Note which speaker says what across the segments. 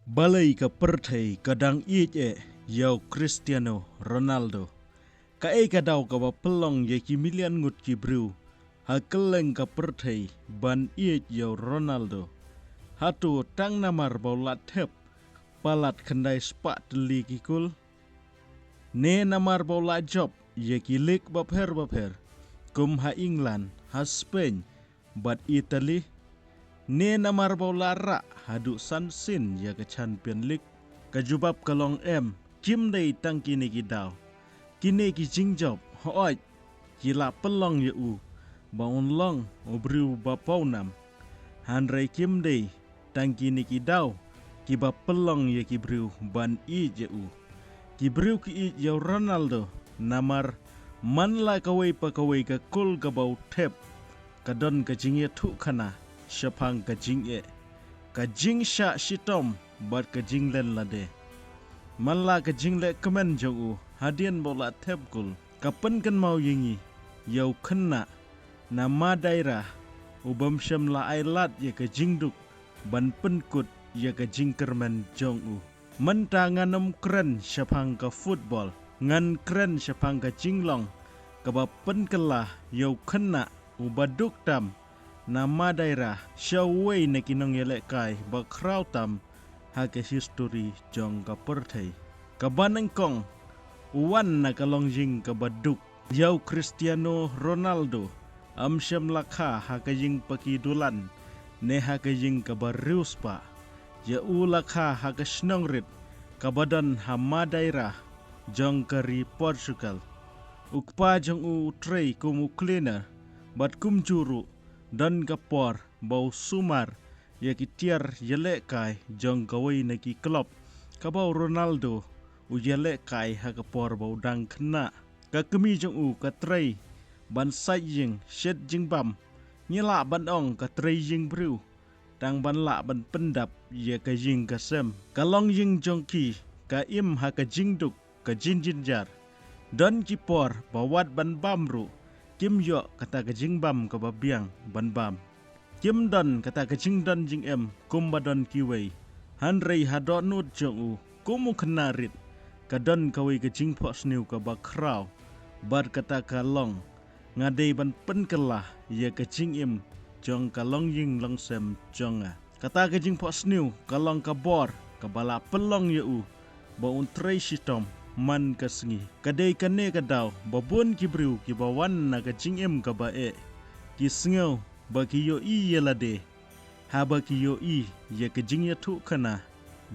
Speaker 1: Balai ka perthai kadang yau Cristiano Ronaldo. Ka kadau ka ba pelong ye ki milian ngut ki bru. Ha keleng ka perthai ban yau Ronaldo. Hatu tang namar bau lat hep palat kendai spak teli ki kul. Ne namar bau lat job ye ki lik bapher. Kum ha England, ha Spain, bat Italy. Ne namar bau lara hadu sansin ya ke Champion League. Kajubab kalong kim dai tang kini ki daw. Kini ki jingjob hooj kila pelong ye baun long obriu bapau nam. Hanrei kim dai tang kini ki daw ki ba pelong ye ki briu ban je Ki briu ki ye Ronaldo namar man la kawai pa kawai ka kul ka bau tep kadon ka jingye tu kana syapang ka jingye. Ka jing sya shitom bat ka jing len lade. Mala ka jing le kemen jong hadian bola tep kul. Kapan kan mau yingi yau kena nama daerah ubam syam la ailat ya ka jing duk ban penkut ya ka jing kermen jong Menta nganom keren syapang ka football ngan keren syapang ka jinglong ka ba penkelah yau kena ubaduk tam nama daerah syawai na kinong yelek kai bakraw tam hake history jong ka perthai. Kabanang kong uwan na kalong jing kabaduk yau Cristiano Ronaldo amsyam lakha hake jing pakidulan ne hake jing kabarius pa. Ya lakha hake snongrit kabadan hama daerah jong kari Portugal. Ukpa jong tray kumu cleaner bat kum juru dan kapor bau sumar ya kitiar yelek kai jong kawai neki klub kabau Ronaldo yelek kai ha kapor bau dang kena ka kemi jong ka tray ban sai jing shet jing bam nyela ban ong ka tray jing bru tang ban la ban pendap ya ka jing ka sem kalong jing jong ki ka im ha ka jing duk ka jin jar dan kipor bawat ban bamru Kim yo kata kejing bam ke babiang ban bam. Kim don kata kejing don jing kum badon kiwei. Hanrei hadon nut jong kumu kenarit. Kadon kawai kejing pok sniu ke bakraw. Bar kata kalong. Ngadei ban penkelah ya kejing jong kalong ying longsem jonga. Kata kejing pok sniu kalong ke bor ke bala pelong ye baun tray shitom. Man kasengi kadai kane kadau babun kibriu ki bawan na ka jingem ka bae ki sngeu ba ki yo I yelade ha ba ki yo I ye ka jingya tu kana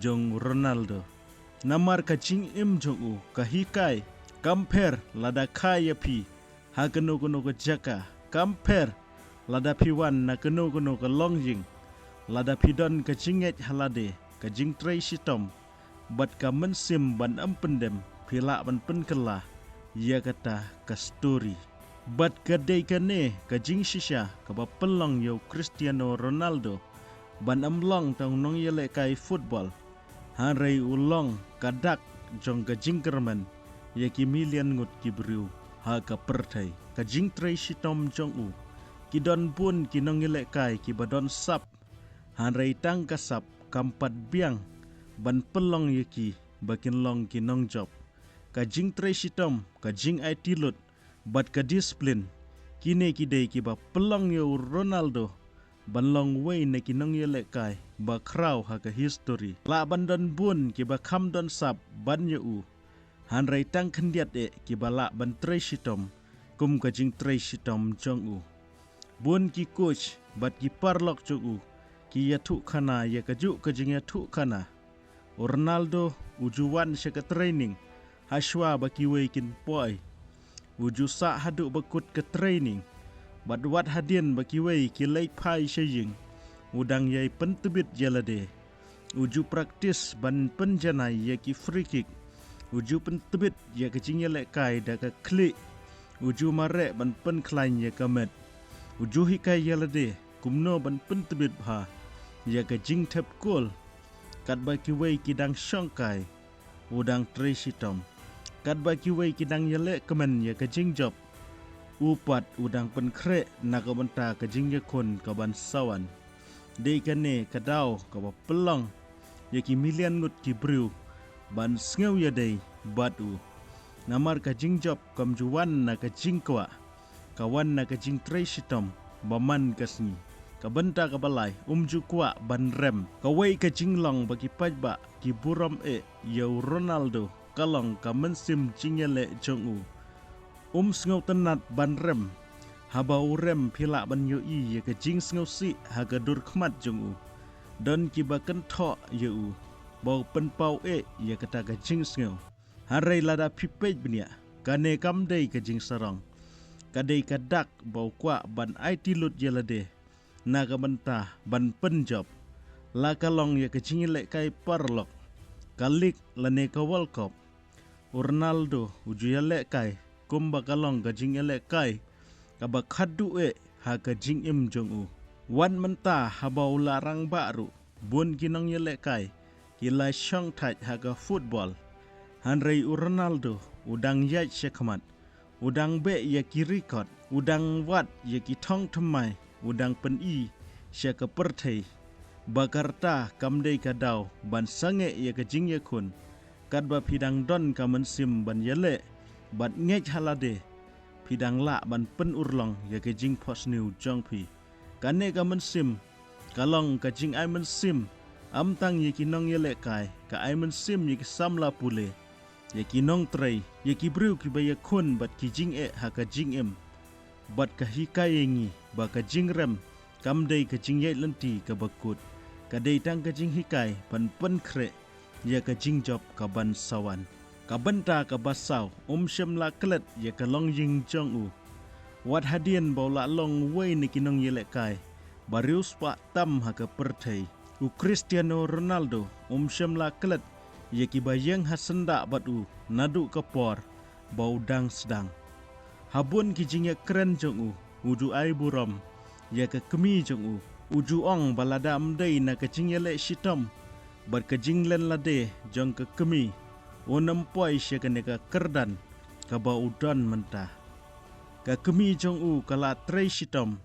Speaker 1: jong Ronaldo namar ka jingem jong ka hikai kamper lada kaya pi ha kano ka jaka kamper lada piwan na kano ka longjing lada pidon ka jinget halade ka jing tray shitom bat ka mensim ban ampendem pila ban penkelah ia kata ka story bat kadai kane ka jing shisha ka ba pelong yo Cristiano Ronaldo ban amlong tang nong yele kai football harai ulong kadak jong ka jing kerman ya ki milian ngut ki bru ha ka perthai ka jing tray shitom jong ki don pun ki nong yele kai ki badon sap harai tang ka sap kampat biang ban pelong yeki bakin long kinong job ka jing tray shitom ka jing IT lut bat ka disiplin kine kidei ki ba pelong yo Ronaldo ban long way na kinong yelek kai ba kraw ha ka history la ban don bun ki ba kham don sap ban yo hanrai tang khendiat ki ba la ban tray shitom kum ka jing tray shitom jong bun ki coach bat ki parlok jong ki ya thu khana ya ka ju ka jing ya thu khana Ronaldo ujuan syaka training haswa baki weikin poi uju sa hadu bakut ke training badwat hadien baki wei ki lei pai shaying udang yai pentebit jalade uju praktis ban penjana ya ki free kick uju pentebit ya ke jingelek kai da ka klik uju mare ban pen klain ya ka met uju hikai jalade kumno ban pentebit bha ya ka jing tep kol kat baki wei kidang syongkai udang tray shitom kat baki wei kidang yele kemen ya ka jing job upat udang pen kre na ka benta ka jing ya kon ka ban sawan dei kane kadau ka ba pelong yaki milian ngut ki briu ban sngeu ya dei batu namar ka jingjob kam juwan na ka jingkwa kawan na ka jing trei shitom baman kasni ka benta ka balai umju kwa ban rem ka wei ka jinglong bagi pajba ki buram yau Ronaldo kalong ka mensim jingele jongu sngau tenat ban rem habau rem pila ban yoi ya ka jing sngau si ha ka dur khmat jongu don ki ba kan tho yu bau pen pau ya kata ka jing sngau harai lada pipej benia kane kam dei ka jing sarong kadai kadak bau kwa ban ai tilut jelade naga benta ban penjob la kalong ya ka jing le kai parlok kalik lane ka world cup Ronaldo uju ya le kai kumba kalong ka jing le kai ka ba khadu ha ka jing im jong u wan menta habau larang baru bun kinong ya le kai kila syang taj ha ka football hanrei Ronaldo udang yai syakmat udang be ya ki record udang wat ya ki thong thamai udang pen i syaka perthei bakarta kamdei kadau ban sange ya ka jing ya kun kadba pidang don ka mensim ban yale ban ngej halade pidang la ban pen urlong ya ka jing pos new jongpi kane ka mensim kalong ka jing ai mensim amtang ya ki nong yale kai ka ai mensim ya ki samla pule ya ki nong trei ya ki briu ki ba ya kun bat ki jing ha ka jing em bat ka hikayengi ba ka jing rem kamdei ka jing yai lenti ka bakut kadai tang ka jing hikai pan pen kre ya ka jing job ka ban sawan ka benta ka basau syem la klet ya ka long ying jong u wat hadian baula long wei ni kinong yele kai barius pa tam ha ka perthei u Cristiano Ronaldo syem la klet ya ki bayang hasenda batu nadu ka por bau dang sedang habun ki jing ya keren jong u uju ai buram ya ka kemi jong u uju ong balada amdei na ka jing yele shitom bar ka jing len lade jong ka kemi onam poi sya ka ne ka kerdan ka ba udan mentah ka kemi jong u kala trei shitom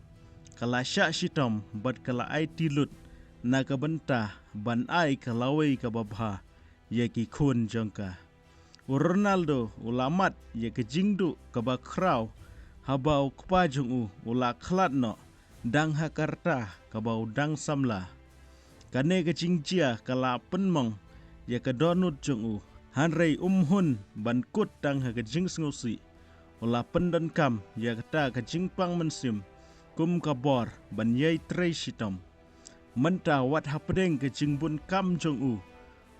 Speaker 1: kala sya shitom bat kala ai tilut na ka benta ban ai ka lawei ka babha ya ki khun jong ka Ronaldo ulamat ya ka jingdu ka ba kraw habau kpa jong u ula khlat no dang hakarta ka ba udang samla kane ka jingjia kala penmong ya ka donut jong u hanrei hun ban kut dang ha ka jing sngosi ula pendan kam ya kata ka jingpang mensim kum ka bor ban yai trei shitom menta wat hapdeng ka jingbun kam jong u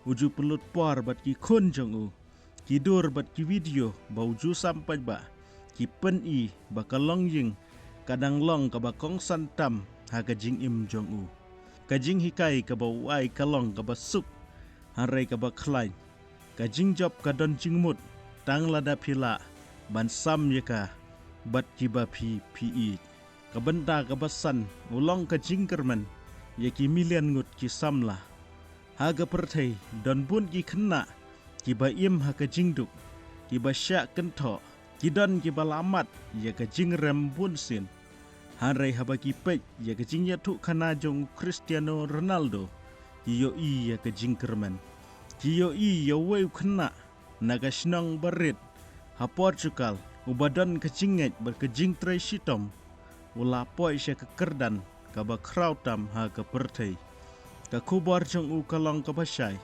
Speaker 1: uju pelut por bat ki khun jong u kidur bat ki video bau ju sampai ba ki pen i ba kalong ying kadang long ka ba kong santam ha ka jing im jong u ka jing hikai ka ba wai kalong ka ba sup harai ka ba khlain ka jing job ka don jing mut tang lada phila ban sam ye ka bat ki ba phi ka benta ka ba san ulong ka jing kerman ye ki milian ngut ki samla ha ka perthei don bun ki khna ki ba im ha ka jing duk ki ba sya kentho ki don ki balamat ya ka jing rem bun sin harai haba ki pej ya ka jing ya thu khana jong Cristiano Ronaldo ki yo i ya ka jing kerman ki yo i yo wei khna naga snong barit ha Portugal ubadan ka jinget ber ka jing trei shitom ula poi sya ka kerdan ka ba krautam ha ka perthei ka kubar jong u kalong ka basai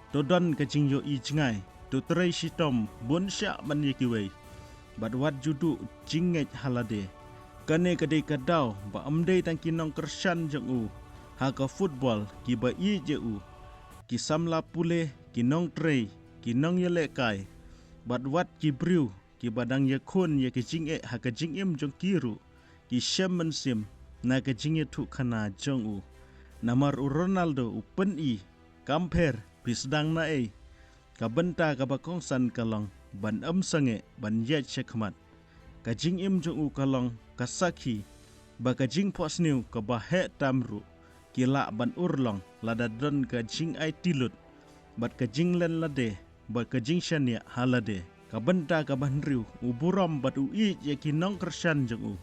Speaker 1: to don ka jing yo i jingai to trei shitom bun sya man ye ki wei bat wat judu jinget halade kane kadai kadau ba amdei tang kinong kersan jong u ha ka football ki ba i je u ki samla pule kinong trei kinong yele kai bat wat ki briu ki badang ye khun ye ki jing ha ka jing em jong kiru ki shemen sim na ka jing ye thu khana jong u namar Ronaldo u pen i kamper pisdang na ka benta ka ba kongsan kalong ban sange ban yet shekmat ka jing im jong u kalong kasaki ba ka jing pos new ka ba he tamru kila ban urlong lada don ka jing ai tilut bat ka jing len lade bat ka jing shania halade ka benta ka ban riu uburam bat u i ye ki nong kersan jong u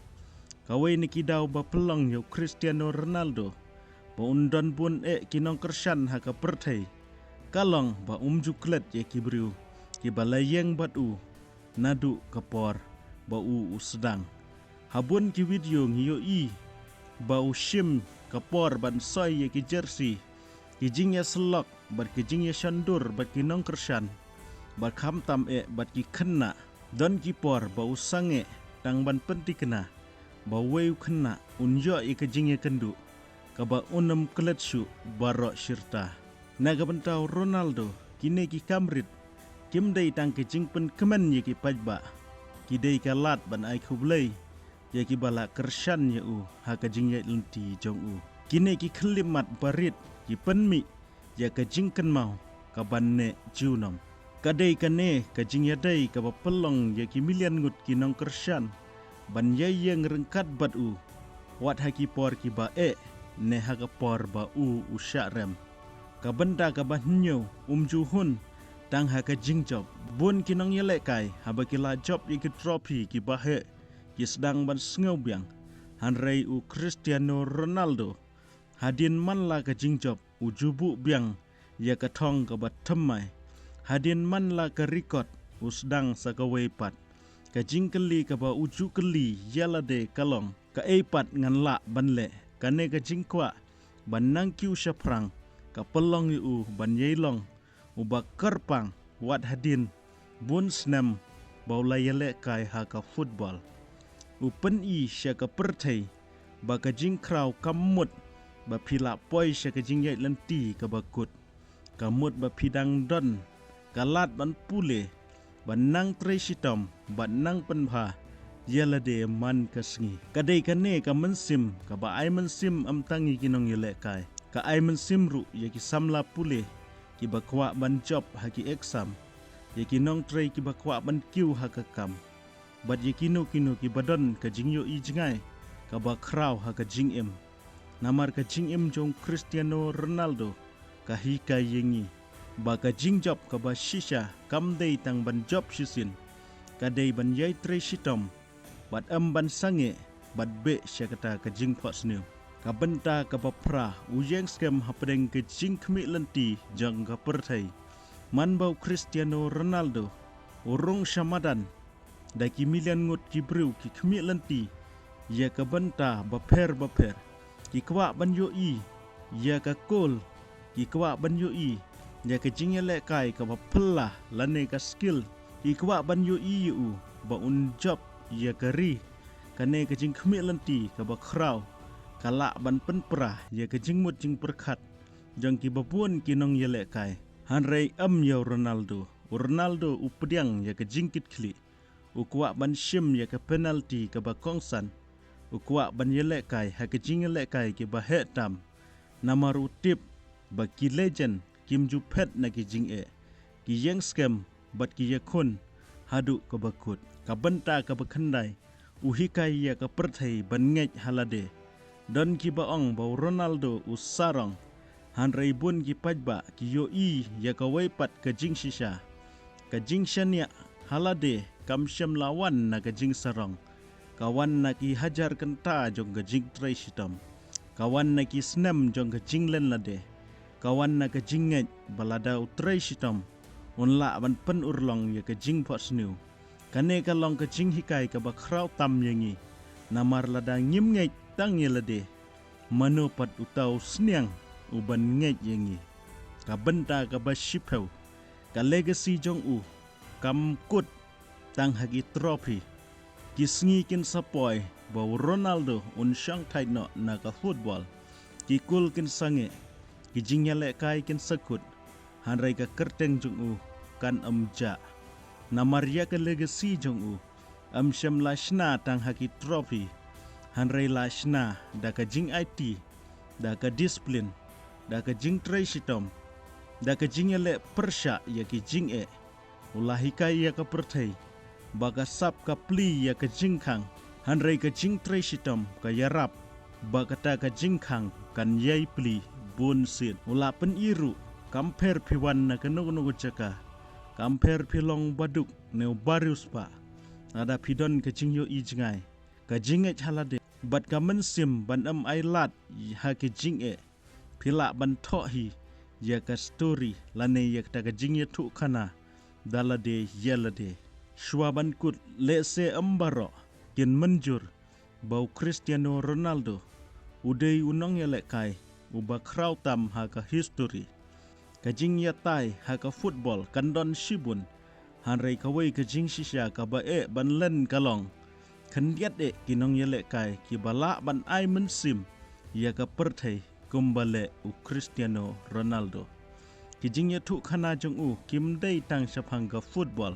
Speaker 1: ka wei ni ki daw ba pelong yo Cristiano Ronaldo ba undon bun ki nong kersan ha ka perthei kalong ba juklet ye kibriu ki balayeng batu nadu kapor ba sedang habun ki video ngiyo ba shim kapor ban soy ye ki jersey ki jingya selok bar ki jingya shandur bar ki nong kershan bar kham tam bar ki khenna don ki por ba sange tang ban penti kena ba weu kena unjo ye ki jingya kendu ka ba unam klet shu baro shirta naga bentau Ronaldo kini ki kamrit kim dei tang ki jingpen kemen ye ki pajba ki dei ka lat ban ai khublei ye ki bala kershan ye ha ka jing ye lunti jong kini ki khlimat barit ki penmi ye ka jingken mau ka banne junom ka dei ka ne ka jing ye dei ka ba pelong ye ki milian ngut ki nong kershan ban ye yang rengkat bat wat ha ki por ki ba ne ha ka por ba usha rem ka benda ka ba hnyo juhun tang ha ka jingjob bun kinong yele kai ha ba ki la job ye ki trophy ki ba he ki sedang ban sngau biang hanrei Cristiano Ronaldo hadin man la ka jingjob jubu biang ye ka thong ka ba thammai hadin man la ka record sedang sa ka weipat ka jingkeli ka ba uju keli yala de kalong ka eipat ngan la ban le ka ne ka jingkwa ban nang kiu shaprang ka pelong yu ban yeilong uba kerpang wat hadin bun snam baula yele kai ha ka football upen sya ka perthai ba ka jing kraw kamut ba phila poi sya ka jing yai lanti ka bakut kamut ba phidang don kalat ban pule ban nang tresitom ban nang penpha yela de man kasngi kadai kane ka mensim ka ba ai mensim am tangi kinong yele kai ka ai mensim ru ye ki samla pule ki bakwa ban job ha ki exam ye ki nong trei ki bakwa ban kiu ha ka kam bat ye kino ki badon ka jingyo jingai ka ba kraw ha ka jing em namar ka jing em jong Cristiano Ronaldo ka hi ka yengi ba ka jing job ka ba shisha kam dei tang ban job shisin ka dei ban yai trei shitom bat ban sange bat be syakata ka jing phosnu ka benta ka bapra uyeng skem hapdeng ke jing khmi lanti jang ka perthai man bau Cristiano Ronaldo urung shamadan da ki milian ngut ki briu ki khmi lanti ya ka benta baper ki kwa ban yo ya ka kol ki kwa ban yo ya ka jing le kai ka bapla lane ka skill ki kwa ban yo yu ba un job ya kari kane ka jing khmi lanti ka ba kraw kala ban penpra ya ka jing mut jing perkhat jang ki babun ki nong yele kai hanrei ya Ronaldo updiang ya ka jingkit khli ukwa ban shim ya ka penalty ka ba kongsan ukwa ban yele kai ha ka jing yele kai ki ba hetam namaru tip ba ki legend kim ju phet na ki jing ki yeng scam bat ki yakun hadu ka bakut ka benta ka bakhandai uhikai ya ka perthai ban ngej halade don ki baong ba Ronaldo usarong hanrei bun ki pajba ki yo ya ka weipat ka jing shisha ka jing shania halade kam syam lawan na ka jing sarong kawan na ki hajar kenta jong ka jing trai shitam kawan na ki snam jong ka jing len lade kawan na ka jing ngej balada utrai shitam unla ban pen urlong ya ka jing phosnu kane ka long ka jing hikai ka ba kraw tam yangi namar lada ngim ngej tang yelade manopat utau sniang uban ngej yangi ka benta ka ba shipeu ka legacy jong kam kut tang hagi trophy kisngi kin sapoi ba Ronaldo un shang thai no na ka football ki kul kin sange ki jing yele kai kin sakut hanrai ka kerteng jong kan amja namaria ka legacy jong am syam lashna tang haki trophy hanrei lashna da ka jing IT da ka discipline da ka jing trai shitom da ka jing yele persha ya ki jing ulahi kai ya ka perthai baga sap ka pli ya ka jing khang hanrei ka jing trai shitom ka yarap bagata ka jing khang kan yai pli bun sit ula pen iru kamper piwan na ka nugu jaka kamper pilong baduk neu barus pa ada pidon ka jing yo jingai ka jinge halade bat ka mensim ban ai lat ha ke jing pila ban tho hi ya ka story lane yak ta ka jingye thu khana dalade yelade shwaban kut lese ambaro kin manjur bau Cristiano Ronaldo udai unong yelek kai uba krautam ha ka history ka jingya tai ha ka football kandon shibun hanrei ka wei ka jing shisha ka ba ban len kalong khandiat kinong yelek kai ki bala ban ai mensim ya ka perthai kumbale u Cristiano Ronaldo ki jingya thu khana jong u kim dei tang shaphang ka football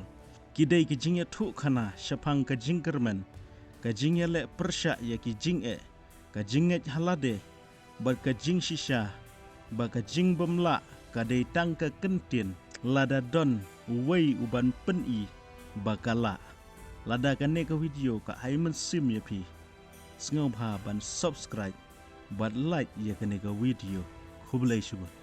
Speaker 1: ki dei ki jingya thu khana shaphang ka jingkerman ka jingya le persha ya ki jing ka jinget halade ba ka jing shisha ba ka jing bamla ka dei tang ka kentin lada don wei uban pen i bakala lada ka ne ka video ka ai mensim ya pi sngau ban subscribe but like ya ka ne ka video hublai shuba